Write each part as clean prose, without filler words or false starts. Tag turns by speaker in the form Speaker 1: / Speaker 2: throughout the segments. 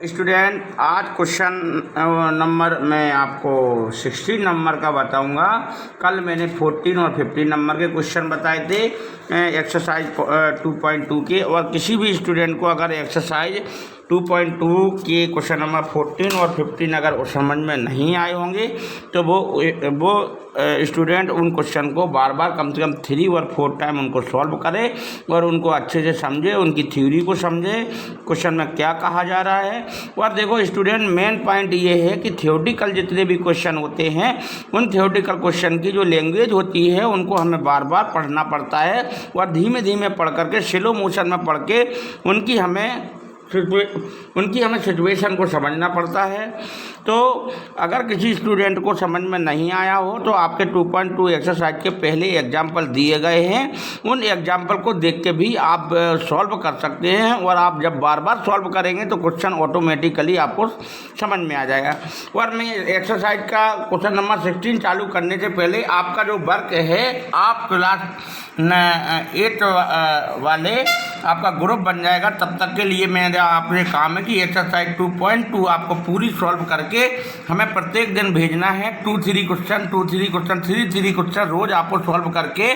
Speaker 1: Student आज question number मैं आपको 16 नंबर का बताऊंगा। कल मैंने 14 और 15 नंबर के क्वेश्चन बताए थे एक्सरसाइज 2.2 के। और किसी भी स्टूडेंट को अगर एक्सरसाइज 2.2 के क्वेश्चन नंबर 14 और 15 अगर समझ में नहीं आए होंगे तो वो स्टूडेंट उन क्वेश्चन को बार बार कम से कम 3 और 4 टाइम उनको सॉल्व करे और उनको अच्छे से समझे, उनकी थ्योरी को समझे, क्वेश्चन में क्या कहा जा रहा है। और देखो स्टूडेंट, मेन पॉइंट ये है कि थ्योरेटिकल जितने भी क्वेश्चन होते हैं उन थ्योरेटिकल क्वेश्चन की जो लैंग्वेज होती है उनको हमें बार बार पढ़ना पड़ता है और धीमे धीमे पढ़ करके स्लो मोशन में पढ़ के उनकी हमें सिचुएशन को समझना पड़ता है। तो अगर किसी स्टूडेंट को समझ में नहीं आया हो तो आपके 2.2 एक्सरसाइज के पहले एग्जाम्पल दिए गए हैं, उन एग्जाम्पल को देख के भी आप सॉल्व कर सकते हैं। और आप जब बार बार सॉल्व करेंगे तो क्वेश्चन ऑटोमेटिकली आपको समझ में आ जाएगा। और मैं एक्सरसाइज का क्वेश्चन नंबर 16 चालू करने से पहले आपका जो वर्क है, आप क्लास 8 वाले आपका ग्रुप बन जाएगा। तब तक के लिए मेरा आपने काम है कि एक्सरसाइज 2.2 आपको पूरी सॉल्व करके हमें प्रत्येक दिन भेजना है। 2-3 क्वेश्चन 3 क्वेश्चन रोज आपको सॉल्व करके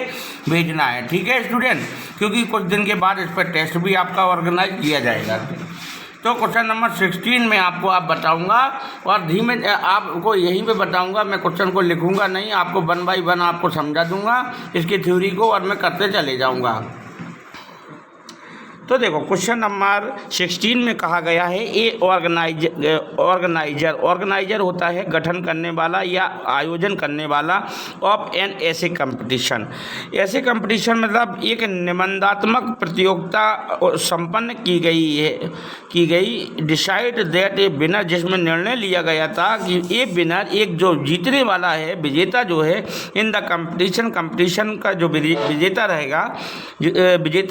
Speaker 1: भेजना है, ठीक है स्टूडेंट? क्योंकि कुछ दिन के बाद इस पर टेस्ट भी आपका ऑर्गेनाइज किया जाएगा। तो क्वेश्चन नंबर 16 में आपको बताऊंगा और धीमे आपको यहीं पे बताऊंगा। मैं क्वेश्चन को लिखूंगा नहीं, आपको 1 बाय 1 आपको समझा दूंगा इसकी थ्योरी को और मैं करते चले जाऊंगा। तो देखो क्वेश्चन नंबर 16 में कहा गया है ए ऑर्गेनाइजर होता है गठन करने वाला या आयोजन करने वाला ऑफ एन ऐसे कंपटीशन। ऐसे कंपटीशन मतलब एक निबंधात्मक प्रतियोगिता संपन्न की गई डिसाइड दैट ए विनर, जिसमें निर्णय लिया गया था कि ए विनर, एक जो जीतने वाला है, विजेता जो है, इन द कंपटीशन का जो विजेता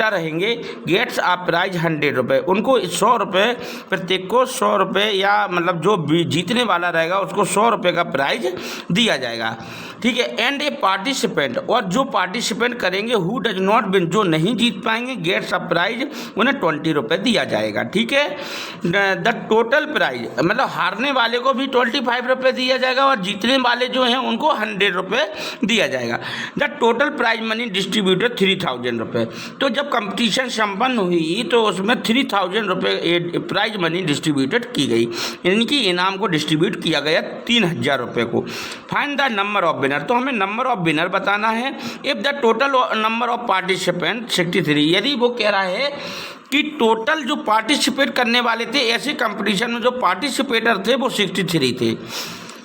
Speaker 1: रहेंगे गेट्स आप प्राइज 100 रुपये। उनको 100 रुपये, प्रत्येक को 100 रुपये, या मतलब जो जीतने वाला रहेगा उसको 100 रुपये का प्राइज दिया जाएगा, ठीक है। एंड ए पार्टिसिपेंट, और जो पार्टिसिपेंट करेंगे हु डज नॉट विन, जो नहीं जीत पाएंगे, गेट्स अ प्राइज, उन्हें 20 रुपये दिया जाएगा, ठीक है। द टोटल प्राइज मतलब हारने वाले को भी 25 रुपये दिया जाएगा और जीतने वाले जो हैं उनको 100 रुपये दिया जाएगा। The total prize money distributed 3000 रुपये। तो जब कंपटीशन संपन्न हुई तो उसमें 3000 रुपये प्राइज मनी डिस्ट्रीब्यूटेड की गई, यानी कि इनाम को डिस्ट्रीब्यूट किया गया 3000 रुपये को। Find the number of winner, तो हमें नंबर ऑफ विनर बताना है। If the total number of participant 63, यदि वो कह रहा है कि टोटल जो पार्टिसिपेट करने वाले थे ऐसे कंपटीशन में, जो पार्टिसिपेटर थे वो 63 थे।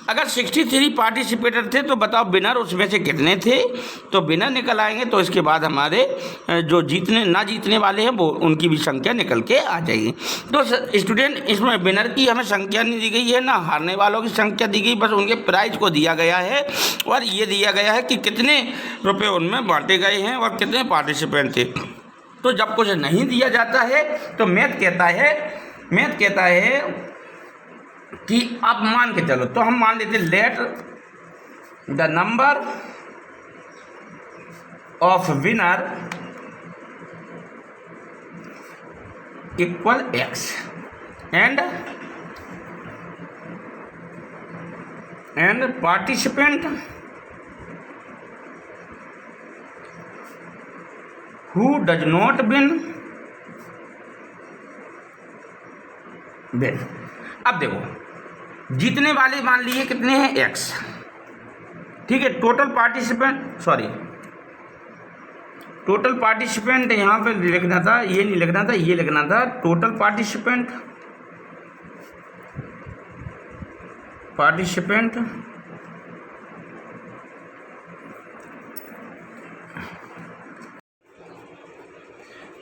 Speaker 1: अगर 63 पार्टिसिपेटर थे तो बताओ विनर उसमें से कितने थे? तो विनर निकल आएंगे। तो इसके बाद हमारे जो ना जीतने वाले हैं वो उनकी भी संख्या निकल के आ जाएगी। तो स्टूडेंट, इसमें विनर की हमें संख्या नहीं दी गई है, ना हारने वालों की संख्या दी गई, बस उनके प्राइज को दिया गया है और ये दिया गया है कि कितने रुपये उनमें बांटे गए हैं और कितने पार्टिसिपेंट थे। तो जब कुछ नहीं दिया जाता है तो मैथ कहता है कि अब मान के चलो, तो हम मान लेते let the number of winner equal x and participant who does not win. अब देखो जीतने वाले मान लिए कितने हैं, x, ठीक है। टोटल पार्टिसिपेंट यहाँ पे लिखना था, ये नहीं लिखना था, ये लिखना था टोटल पार्टिसिपेंट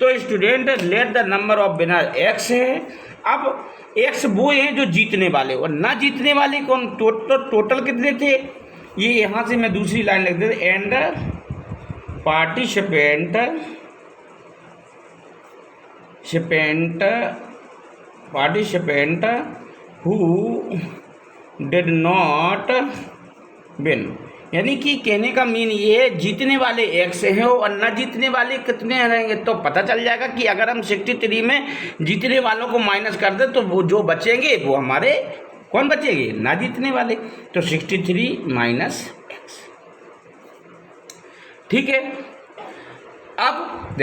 Speaker 1: तो student let the number of winner x है। अब x वो हैं जो जीतने वाले, और ना जीतने वाले कौन? टोटल कितने थे? ये यहाँ से मैं दूसरी लाइन लिख देता, and participant who did not win. यानी कि कहने का मीन ये है जीतने वाले x हैं और न जीतने वाले कितने रहेंगे। तो पता चल जाएगा कि अगर हम 63 में जीतने वालों को माइनस कर दें तो वो जो बचेंगे वो हमारे कौन बचेंगे, ना जीतने वाले। तो 63 माइनस x, ठीक है। अब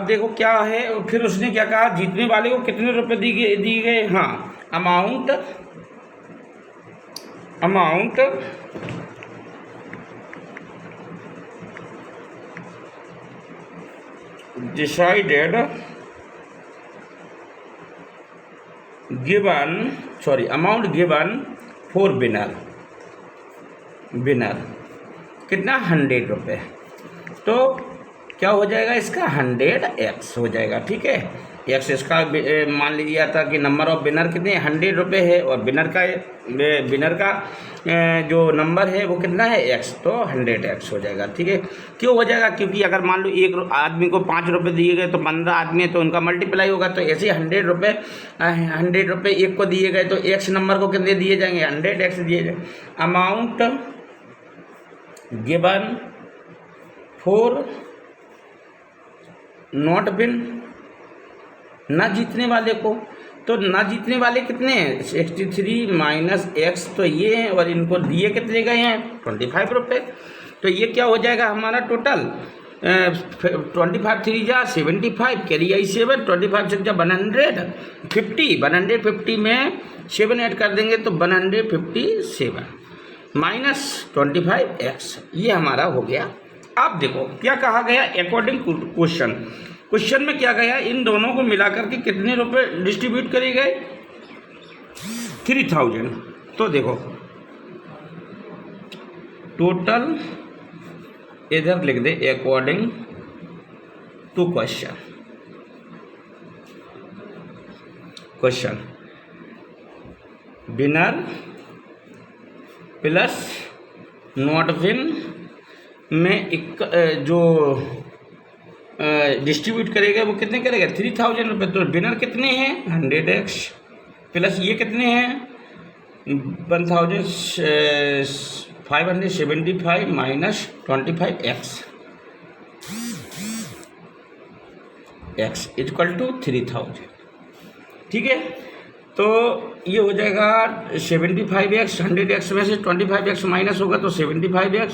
Speaker 1: देखो क्या है, फिर उसने क्या कहा, जीतने वाले को कितने रुपए दिए गए। हाँ, amount decided amount given for winner कितना, 100 रुपये। तो क्या हो जाएगा इसका, 100x हो जाएगा, ठीक है। x इसका मान लिया था कि नंबर ऑफ विनर कितने, 100 रुपये है, और विनर का जो नंबर है वो कितना है, x, तो 100x हो जाएगा, ठीक है। क्यों हो जाएगा, क्योंकि अगर मान लो एक आदमी को 5 रुपये दिए गए तो 15 आदमी है तो उनका मल्टीप्लाई होगा। तो ऐसे 100 रुपये एक को दिए गए तो x नंबर को कितने दिए जाएंगे, 100x दिए जाएंगे। Amount given for not win, ना जीतने वाले को। तो ना जीतने वाले कितने हैं, 63 माइनस x, तो ये हैं, और इनको दिए कितने गए हैं, 25 रुपये। तो ये क्या हो जाएगा हमारा टोटल, 25 3 जा 75, कैरी आई 7, 25 6 जा 150 में 7 ऐड कर देंगे तो 157 माइनस 25x, ये हमारा हो गया। अब देखो क्या कहा गया, अकॉर्डिंग क्वेश्चन में क्या गया, इन दोनों को मिलाकर के कितने रुपए डिस्ट्रीब्यूट करे गए, 3000। तो देखो टोटल इधर लिख दे, according to question winner plus not win में जो डिस्ट्रीब्यूट करेगा वो कितने करेगा, 3000 रुपये। तो विनर कितने हैं, 100x, प्लस ये कितने हैं, 1575 minus 25x, x equal to 3000, ठीक है। तो ये हो जाएगा 75x, 100x में से 25x माइनस होगा तो 75x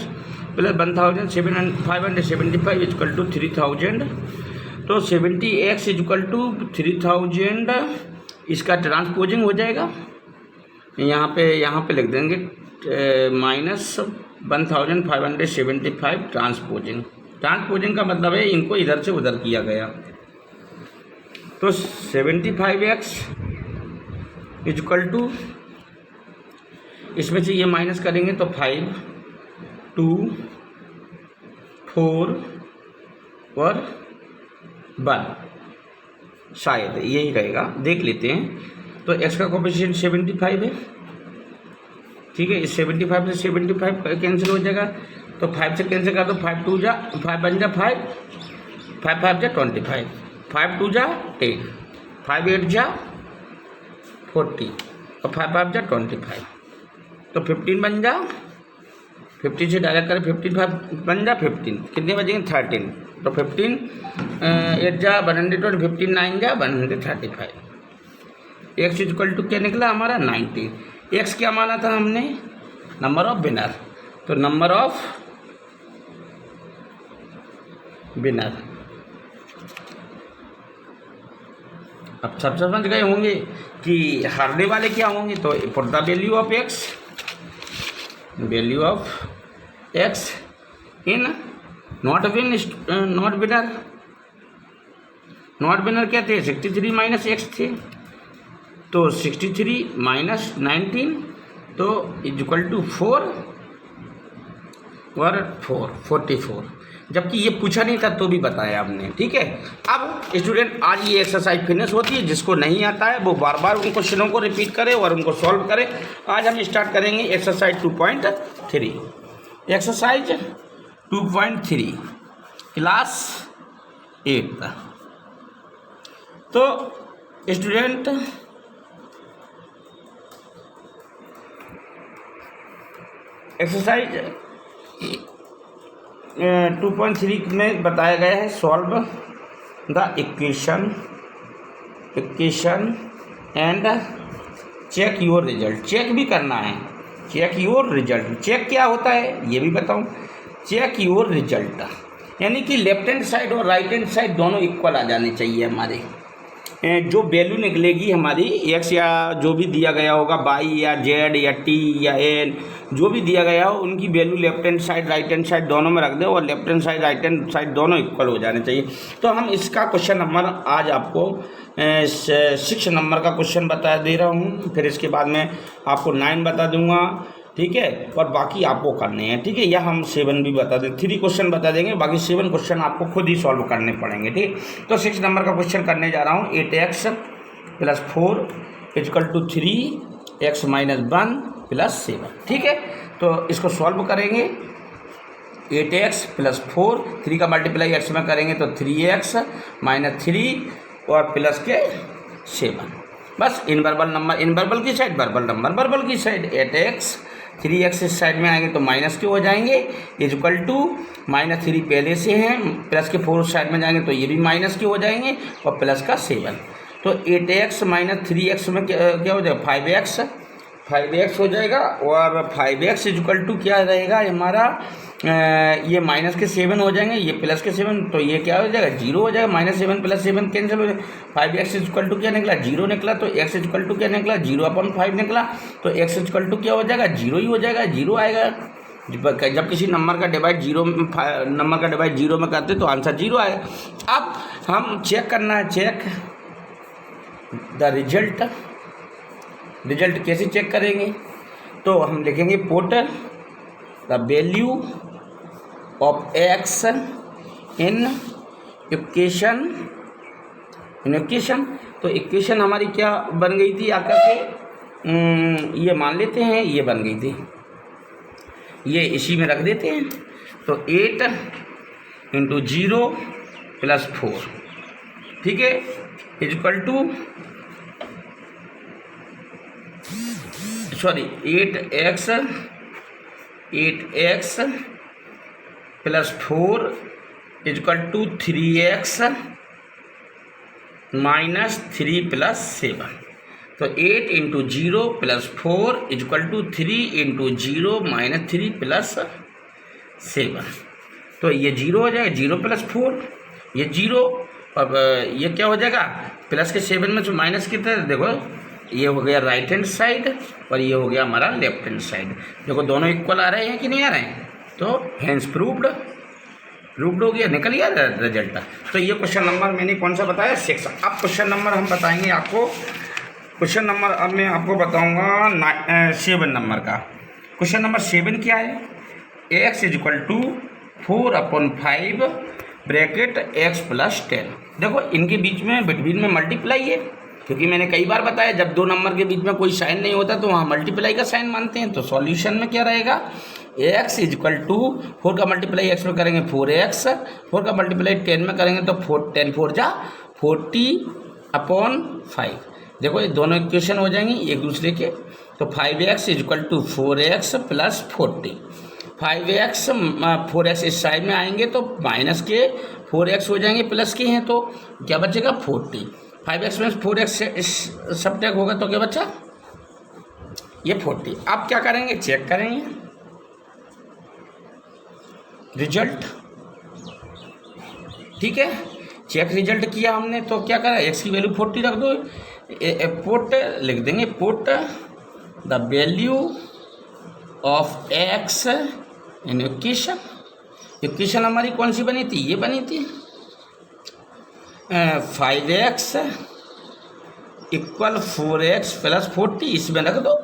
Speaker 1: प्लस 1575 इक्वल टू 3000। तो 70x इक्वल टू 3000, इसका ट्रांसपोजिंग हो जाएगा, यहाँ पे लिख देंगे माइनस 1575 ट्रांसपोजिंग का मतलब है इनको इधर से उधर किया गया। तो 75x इक्वल टू, इसमें से ये माइनस करेंगे तो 5 2 4 और 1, शायद यही रहेगा, देख लेते हैं। तो x का कोफिशिएंट 75 है, ठीक है। इस 75 से 75 कैंसिल हो जाएगा, तो 5 से कैंसिल कर दो, 5 2 जा 5 1 जा 5 5 जा 25, 5 2 जा 10, 5 8 जा 40 और 5 5 जा 25, तो 15 बन जा, 50 से डायरेक्ट करें 15 बन जा 15, कितने बचेंगे 13, तो 15 8 जा 120, 15 9 जा 135। x इक्वल टू क्या निकला हमारा 90। x क्या माना था हमने, नंबर ऑफ विनर, तो नंबर ऑफ विनर। अब सब समझ गए होंगे कि हारने वाले क्या होंगे। तो for the value of x in not winner क्या थे, 63 माइनस x थे, तो 63 माइनस 19 तो इक्वल टू 4 और 44, जबकि ये पूछा नहीं था तो भी बताया आपने, ठीक है। अब स्टूडेंट आज ये एक्सरसाइज फिनिश होती है, जिसको नहीं आता है वो बार बार उन क्वेश्चनों को रिपीट करे और उनको सॉल्व करे। आज हम स्टार्ट करेंगे एक्सरसाइज 2.3। Exercise 2.3 class 8। तो स्टूडेंट एक्सरसाइज 2.3 में बताया गया है solve the equation and check your result. Check भी करना है, चेक योर रिजल्ट। चेक क्या होता है ये भी बताऊं। चेक योर रिजल्ट यानी कि लेफ्ट हैंड साइड और राइट हैंड साइड दोनों इक्वल आ जाने चाहिए हमारे। जो वैल्यू निकलेगी हमारी एक्स या जो भी दिया गया होगा वाई या जेड या टी या एन जो भी दिया गया हो उनकी value left hand side right hand side दोनों में रख दे और left hand side right hand side दोनों इक्वल हो जाने चाहिए। तो हम इसका क्वेश्चन नंबर आज आपको 6 नंबर का क्वेश्चन बता दे रहा हूँ, फिर इसके बाद में आपको 9 बता दूंगा, ठीक है, और बाकी आपको करने हैं, ठीक है, या हम 7 भी बता दें, 3 क्वेश्चन बता देंगे, बाकी 7 क्वेश्चन आपको खुद ही सॉल्व करने पड़ेंगे, ठीक। तो 6 नंबर का क्वेश्चन करने जा रहा हूँ। 8x + 4 = 3x - 1 + 7, ठीक है। तो इसको सॉल्व करेंगे। 8x + 4, 3 का मल्टीप्लाई x में करेंगे तो 3x - 3 और प्लस के 7। बस इनवर्बल नंबर इनवर्बल की साइड, वर्बल नंबर वर्बल की साइड। 8x 3x इस साइड में आएंगे तो माइनस के हो जाएंगे, = -3 पहले से हैं, प्लस के 4 साइड में जाएंगे तो ये भी माइनस के हो जाएंगे और प्लस का 7। तो 8x - 3x में क्या हो जाएगा 5x हो जाएगा और 5x = क्या रहेगा हमारा ये माइनस के 7 हो जाएंगे, ये प्लस के 7, तो ये क्या हो जाएगा 0 हो जाएगा। -7 + 7 कैंसिल हो जाएगा। 5x = क्या निकला 0 निकला, तो x = क्या निकला 0/5 निकला, तो x = क्या हो जाएगा 0 ही हो जाएगा, 0 आएगा। जब किसी नंबर का डिवाइड 0 में करते तो आंसर 0 आएगा। अब हम चेक करना है, चेक द रिजल्ट कैसे चेक करेंगे, तो हम लिखेंगे put the value of x in equation. तो इक्वेशन हमारी क्या बन गई थी आकर के, ये मान लेते हैं ये बन गई थी, ये इसी में रख देते हैं। तो 8 × 0 + 4, ठीक है, = 8x + 4 = 3x - 3 + 7। तो 8 × 0 + 4 = 3 × 0 - 3 + 7। तो ये 0 हो जाएगा, 0 + 4 ये 0, अब ये क्या हो जाएगा प्लस के 7 में जो माइनस की तरह, देखो ये हो गया राइट हैंड साइड और ये हो गया हमारा लेफ्ट हैंड साइड। देखो दोनों इक्वल आ रहे हैं कि नहीं आ रहे हैं, तो हैंस प्रूव्ड हो गया, निकल गया रिजल्ट। तो ये क्वेश्चन नंबर मैंने कौन सा बताया 6। अब क्वेश्चन नंबर हम बताएंगे आपको, क्वेश्चन नंबर अब मैं आपको बताऊंगा 7 नंबर का। क्वेश्चन नंबर 7 क्या है, x = 4/5 ब्रैकेट x + 10। देखो इनके बीच में बिटवीन में मल्टीप्लाई है, क्योंकि मैंने कई बार बताया जब 2 नंबर के बीच में कोई साइन नहीं होता तो वहाँ मल्टीप्लाई का साइन मानते हैं। तो सॉल्यूशन में क्या रहेगा, x = 4 का मल्टीप्लाई x में करेंगे 4x, 4 का मल्टीप्लाई 10 में करेंगे तो 10 4 जा 40/5। देखो ये दोनों इक्वेशन हो जाएंगी एक दूसरे के। तो 5x = 4x + 40। 5x 4x इस साइड में आएंगे तो माइनस के 4x हो जाएंगे, प्लस के हैं तो क्या बचेगा 40। 5x में 4x से सब्ट्रैक्ट होगा तो क्या बचा ये 40। अब क्या करेंगे, चेक करेंगे रिजल्ट, ठीक है। चेक रिजल्ट किया हमने तो क्या करा, x की वैल्यू 40 रख दो, पुट लिख देंगे, put the value of x in equation हमारी कौन सी बनी थी, ये बनी थी 5x = 4x + 40, इसमें रख दो।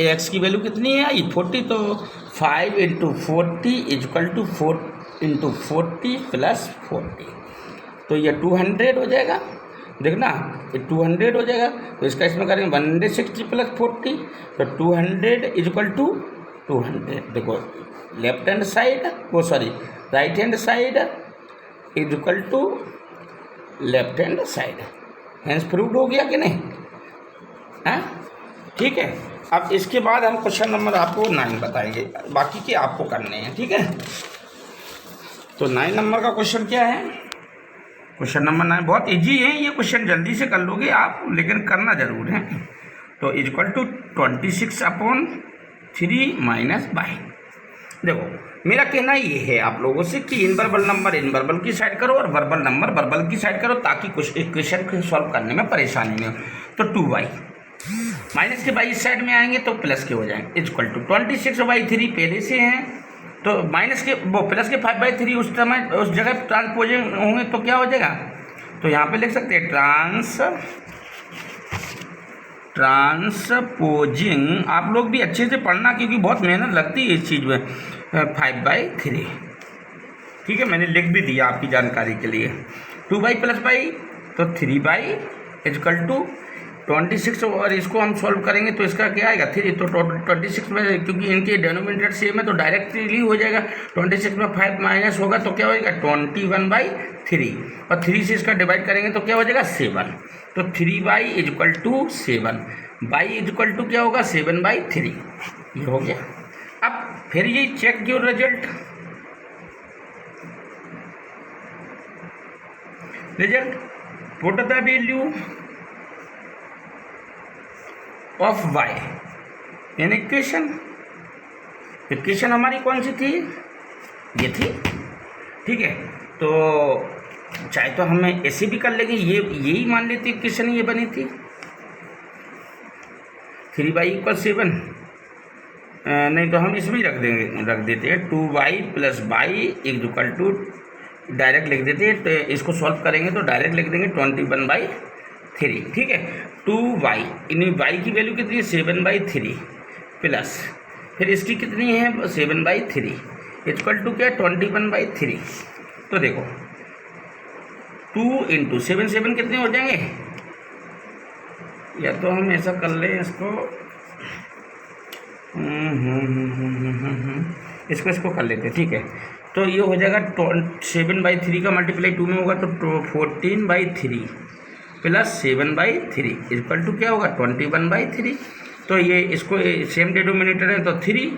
Speaker 1: x की वैल्यू कितनी है आई 40, तो 5 × 40 = 4 × 40 + 40, तो ये 200 हो जाएगा। देखना ये 200 हो जाएगा, तो इसका इसमें करेंगे 160 + 40, तो 200 = 200। देखो left hand side right hand side = left hand side. Hence proved हो गया कि नहीं, हाँ ठीक है। अब इसके बाद हम क्वेश्चन नंबर आपको 9 बताएंगे, बाकी के आपको करने हैं, ठीक है। तो 9 नंबर का क्वेश्चन क्या है? क्वेश्चन नंबर 9 बहुत इजी है, ये क्वेश्चन जल्दी से कर लोगे आप, लेकिन करना जरूर है। तो इक्वल टू 26/3 माइनस बाई। देखो मेरा कहना ये है आप लोगों से कि इनवर्बल नंबर इनवर्बल की साइड करो और वर्बल नंबर वर्बल की साइड करो, ताकि कुछ इक्वेशन को सॉल्व करने में परेशानी नहीं हो। तो 2y माइनस के बाई इस साइड में आएंगे तो प्लस के हो जाएंगे, इक्वल टू 26/3 पहले से हैं, तो माइनस के वो प्लस के 5/3 उस समय उस जगह ट्रांसपोजिंग होंगे तो क्या हो जाएगा? तो यहाँ पे लिख सकते हैं ट्रांसपोजिंग। आप लोग भी अच्छे से पढ़ना, क्योंकि बहुत मेहनत लगती है इस चीज़ में। 5/3, ठीक है, मैंने लिख भी दिया आपकी जानकारी के लिए। 2y प्लस बाई तो 3y इक्वल टू 26, और इसको हम सॉल्व करेंगे तो इसका क्या आएगा? 3। तो 26 में, क्योंकि इनके डेनोमिनेटर सेम है तो डायरेक्टली हो जाएगा। 26 में 5 माइनस होगा तो क्या होगा? 21/3, और 3 से इसका डिवाइड करेंगे तो क्या हो जाएगा? 7। तो 3y equal to 7, y equal to क्या होगा? 7/3। ये हो गया। अब फिर ये check your result. Put the value of y in equation हमारी कौन सी थी? ये थी, ठीक है। तो चाहे तो हमें ऐसे भी कर लेंगे, यही मान लेते इक्वेशन ये बनी थी। 3y = 7, नहीं तो हम इसमें रख देते हैं 2y plus by equal to, direct लिख देते हैं। तो इसको सॉल्व करेंगे तो डायरेक्ट लिख देंगे 21/3, ठीक है। 2y, इन y की वैल्यू कितनी है? 7/3 प्लस फिर इसकी कितनी है? 7/3 इक्वल टू क्या? 21/3। तो देखो 2 × 7 कितने हो जाएंगे? या तो हम ऐसा कर लें इसको, इसको कर लेते हैं, ठीक है। तो ये हो जाएगा 7/3 का मल्टीप्लाई 2 में होगा तो 14/3 प्लस 7/3 इक्वल टू क्या होगा? 21/3। तो ये इसको सेम डिनोमिनेटर है तो 3,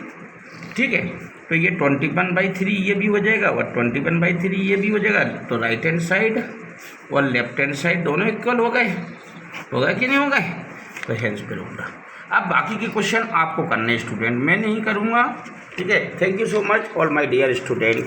Speaker 1: ठीक है। तो ये 21/3 ये भी हो जाएगा और 21/3 ये भी हो जाएगा। तो राइट हैंड साइड और लेफ्ट हैंड साइड दोनों इक्वल हो गए कि नहीं हो गए? तो हेंस पे होगा। अब बाकी के क्वेश्चन आपको करने स्टूडेंट, मैं नहीं करूँगा, ठीक है। Thank you so much all my dear student.